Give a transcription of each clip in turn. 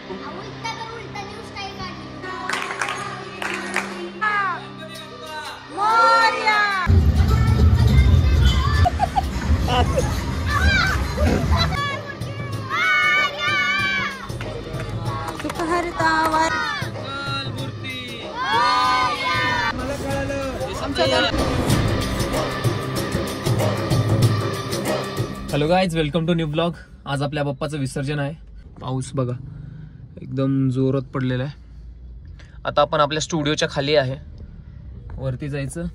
Hello guys, welcome to new blog. आज आपल्या बाप्पाचं विसर्जन आहे. पाऊस बघा एकदम जोरात पडलेला आहे. आता आपण आपल्या स्टुडिओच्या खाली आहे. वरती जायचं,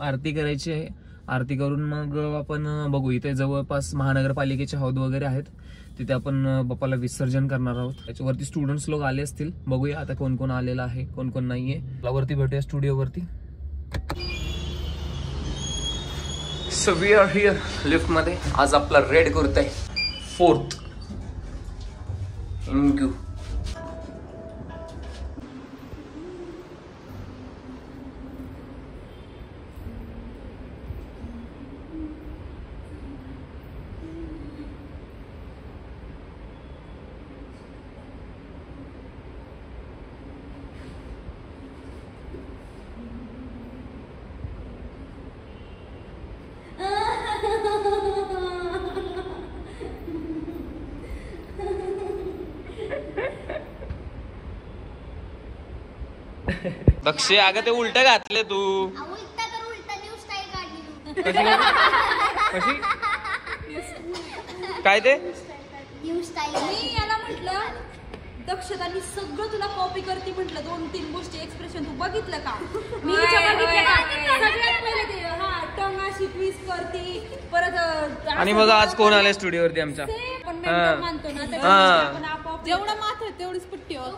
आरती करायची आहे. आरती करून मग आपण बघू, इथे जवळपास महानगरपालिकेचे हौद वगैरे आहेत, तिथे आपण बाप्पाला विसर्जन करणार आहोत. त्याच्यावरती स्टुडंट्स लोक आले असतील, बघूया आता कोण कोण आलेलं आहे, कोण कोण नाहीये. वरती भेटूया स्टुडिओवरती. So we are here lift मध्ये. आज आपला रेड कुर्ता आहे 4th. थँक्यू. दक्षे, अगं ते उलट घातले तू. कशी काय ते मी याला म्हटलं दक्षतानी सगळं तुला कॉपी करते म्हटलं. 2-3 गोष्टी एक्सप्रेशन तू बघितलं का? मी सगळ्यात पहिले ते टंग अशी ट्विस्ट करते परत. आणि बघा आज कोण आले स्टुडिओवरती आमच्या. मानतो ना जेवढा मात्र तेवढीच पुट्टी होत.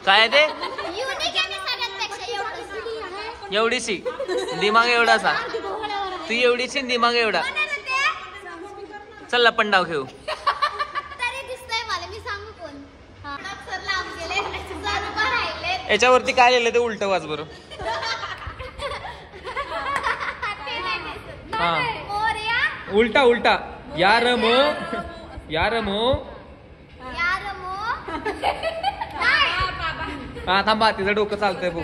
काय ते एवढीशी दिमाग एवढासा, तू एवढीशी दिमाग एवढा. चल आपण डाव घेऊ. याच्यावरती काय लिहिलं ते उलट वाच बरं. हा उलटा उलटा. यार मो यार मो. हा थांबा, तिचं डोकं चालतंय बघ.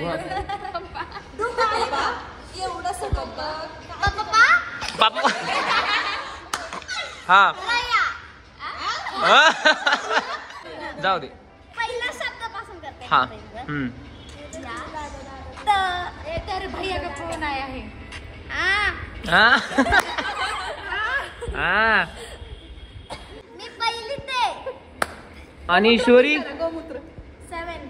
बाप्पा हा जाऊ दे. पहिला शब्दापासून करते. हा तर भैया का फोन आया है. मी पहिली ते. आणि ईश्वरी 7th.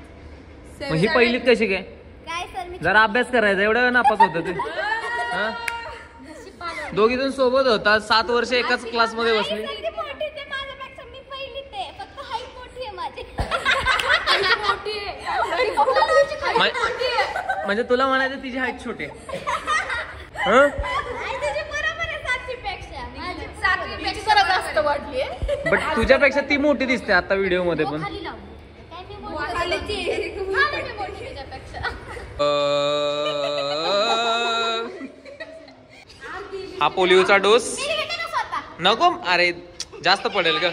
ही पहिलीत कशी काय? काय सर, मी जरा अभ्यास करायचा. एवढ्या वेळ नापास होत ते. दोघी जण सोबत होता, 7 वर्ष एकाच क्लास मध्ये बसली. माझ्यापेक्षा मी पहिली ते, फक्त हाईट मोठी आहे माझी. म्हणजे तुला म्हणायचं तिची हाईट छोटी आहे. बट तुझ्यापेक्षा ती मोठी दिसते आता व्हिडिओ मध्ये पण. हा पोलिओचा डोस नको. अरे जास्त पडेल का?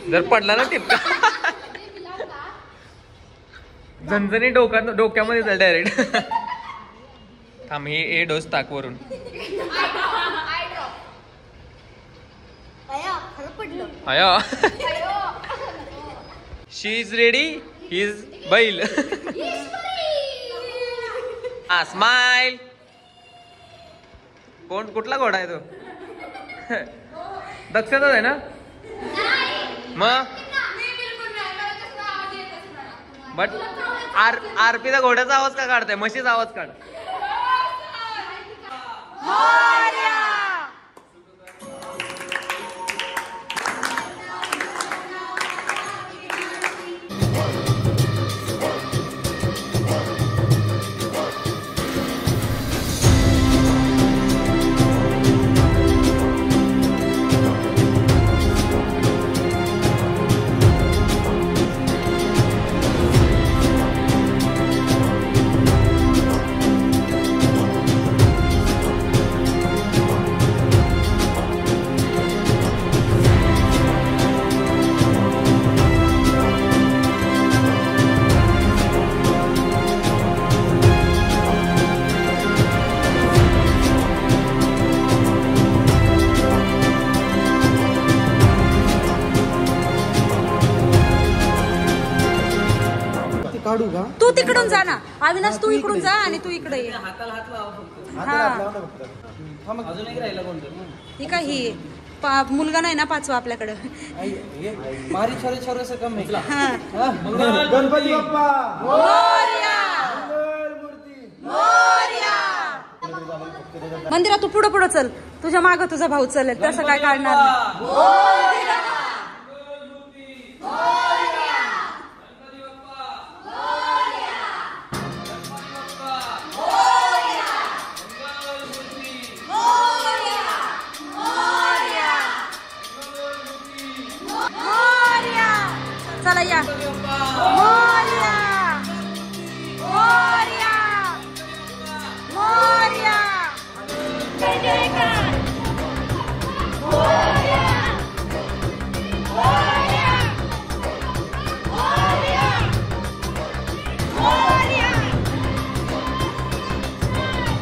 जर पडला ना टिपका झणझणी डोक्यामध्ये जाईल डायरेक्ट. थांब, हे डोस टाक वरून. अयो शी इज रेडी, ही इज बैल. हा स्माइल. कोण, कुठला घोडा आहे तो? दक्षताच आहे ना मग. बट आरपीचा घोड्याचा आवाज का काढताय? म्हशीचा आवाज काढ. तू तिकडून जा ना अविनाश, तू इकडून जा आणि तू इकडे ये. अजून एक राहिला कोणतं ही काय ही मुलगा नाही ना 5वा आपल्याकडं. मारी छोरे से कम निकला. गणपती बाप्पा मंदिरात तू पुढं पुढं चल, तुझ्या मागं तुझा भाऊ चलेल, तसं काय काढणार नाही. चला या. मोरया मोरया मोरया. जय जयकार मोरया मोरया मोरया मोरया.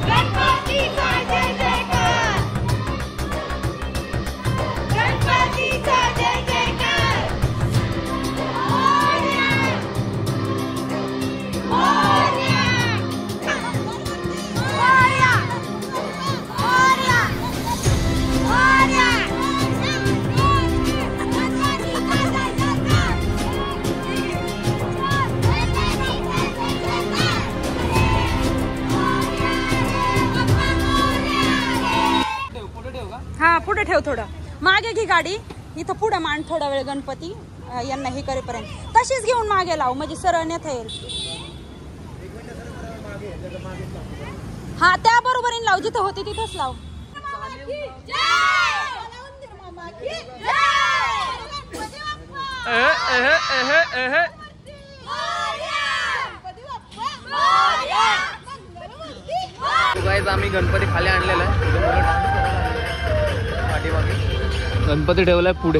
गणपतीचा जय जयकार, गणपतीचा जय जयकार. हा पुढे ठेव, थोडं मागे घे गाडी, इथं पुढे मांड थोडा वेळ गणपती यांना हे करेपर्यंत. तशीच घेऊन मागे लाव म्हणजे सरळ नेता येईल. हा त्या बरोबरीने लाव, जिथं होती तिथंच लाव. आम्ही गणपती खाली आणलेला आहे. गणपती ठेवलाय पुढे.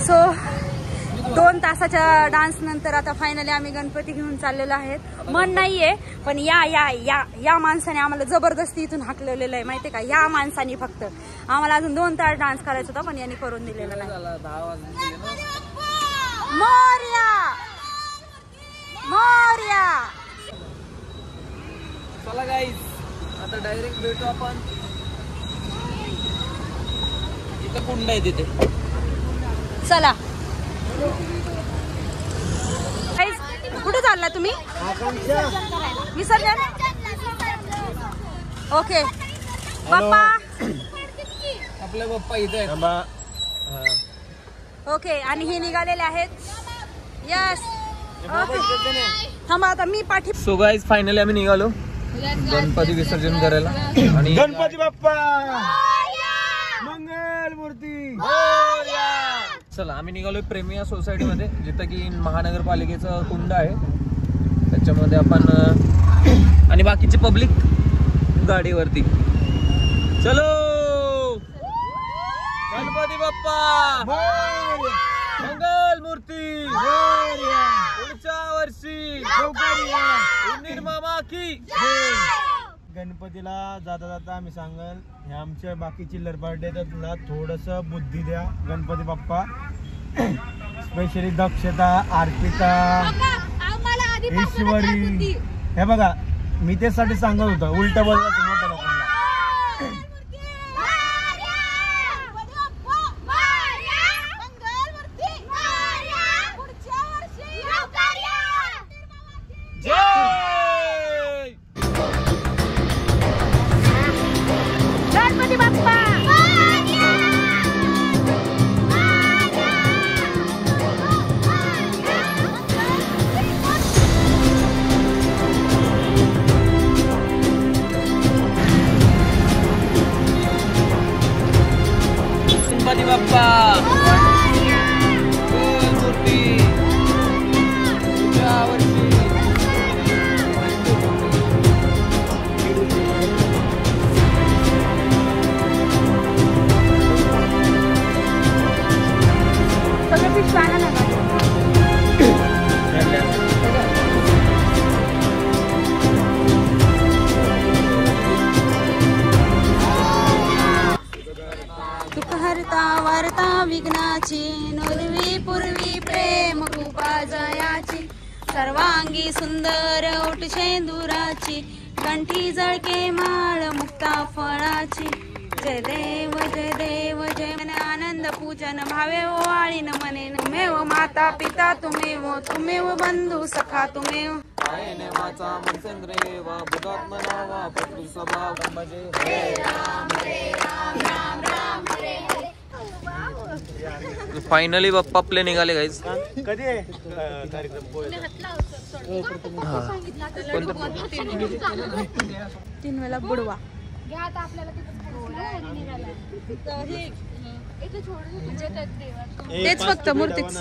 सो 2 तासाच्या डान्स नंतर आता फायनली आम्ही गणपती घेऊन चाललेलो आहेत. मन नाहीये पण या या या या माणसाने आम्हाला जबरदस्ती इथून हाकलेलं आहे माहितीये का. या माणसाने फक्त आम्हाला अजून 2 तास डान्स करायचा होता पण यांनी करून दिलेला नाही. मोरया मोरया. चला गाईज आता डायरेक्ट भेटू आपण. इथं कुंड आहे तिथे. चला कुठे चालला तुम्ही? विसर्जन. ओके बाप्पा. आपले बाप्पा इथे आहेत. ओके आणि हे निघालेले आहेत. यस थांबा आता मी पाठी. सो गाईज फायनली आम्ही निघालो गणपती विसर्जन करायला. आणि गणपती बाप्पा मंगल मूर्ती. चला आम्ही निघालोय प्रेमिया सोसायटी मध्ये, जिथं की महानगरपालिकेचं कुंड आहे. त्याच्यामध्ये आपण आणि बाकीचे पब्लिक गाडीवरती. चलो गणपती बाप्पा मंगल मूर्ती. पुढच्या वर्षी उन्नीर मामा की गणपतीला जाता जाता आम्ही सांगल हे आमच्या बाकी चिल्लर पार्टी आहेत ना थोडस बुद्धी द्या गणपती बाप्पा. स्पेशली दक्षता, अर्पिता, ईश्वरी. हे बघा मी त्यासाठी सांगत होतो उलट बोलायचं मोठ्या लोकांना. गणपती बाप्पा गणपती बाप्पा मूर्ती पुढच्या वर्षी. सगळं पिशवाना नका. हरता वार्ता विघ्नाची नुरवी पूर्वी प्रेम कृपा जयाची सर्वांगी सुंदर ओट शेंदुराची कंठी जळके माळ मुक्ता फळाची जय देव जय मन आनंद पूजन भावे ओवाळीन मने तुमेव माता पिता तुमेव बंधू सखा तुमेव फायनली बाप्पा आपले निघाले गाईज. कधी आहे कार्यक्रम? तीन वेळा बुडवा तेच फक्त मूर्तीच.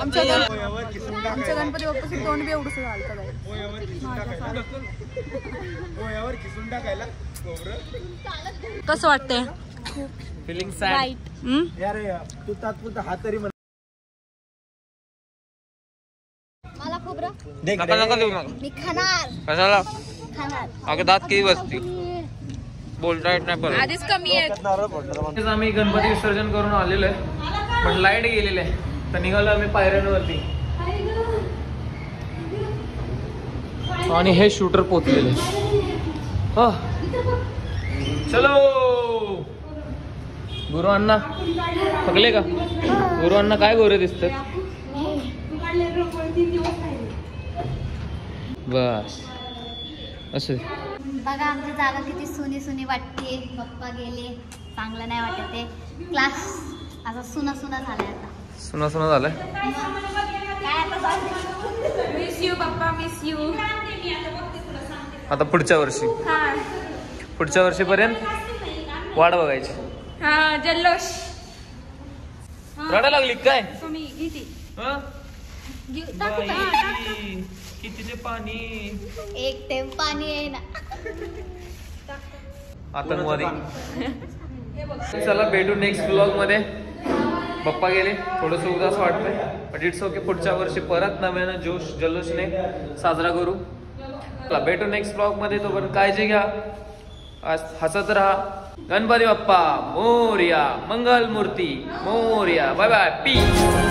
आमच्या गणपती बाप्पाचं तोंड बी एवढंच झालं कसं वाटतंय? Feeling sad. तू तात्पुरता हा तरी मला खूप नका देऊ नका. मी खाणार कशाला? खाणार. अगं दात किती बसती, बोलता येत नाही परत. आधीच कमी आहे. आम्ही गणपती विसर्जन करून आलेलो आहे पण लाईट गेलेले आहे तर निघालो आम्ही पायऱ्यांवरती आणि हे शूटर पोचलेले. चलो गुरु अण्णा थकले का? गुरु अण्णा काय गोरे दिसतात. बस असं बघा आमची जागा किती सुनी सुनी वाटते. पप्पा गेले, चांगलं नाही वाटत ते. क्लास असा सुना सुना झालाय आता. सुना सुना झालंय. काय आता मिस यू पप्पा, मिस यू. आता पुढच्या वर्षीपर्यंत वाट बघायची. हा जल्लोष. रडायला लागली काय? तुम्ही किती किती ते पाणी एक थेंब पाणी आहे ना. आतंकवादी. चला भेटू नेक्स्ट ब्लॉग मध्ये. पप्पा गेले, थोडस उदास वाटतंय बट इट्स ओके. पुढच्या वर्षी परत नव्यानं जोश जल्लोषने साजरा करू. चला भेटू नेक्स्ट ब्लॉग मध्ये. तोपर्यंत काळजी घ्या, हसत राहा. गणपती बाप्पा मोरया, मंगल मूर्ती मोरया. Bye bye, piece.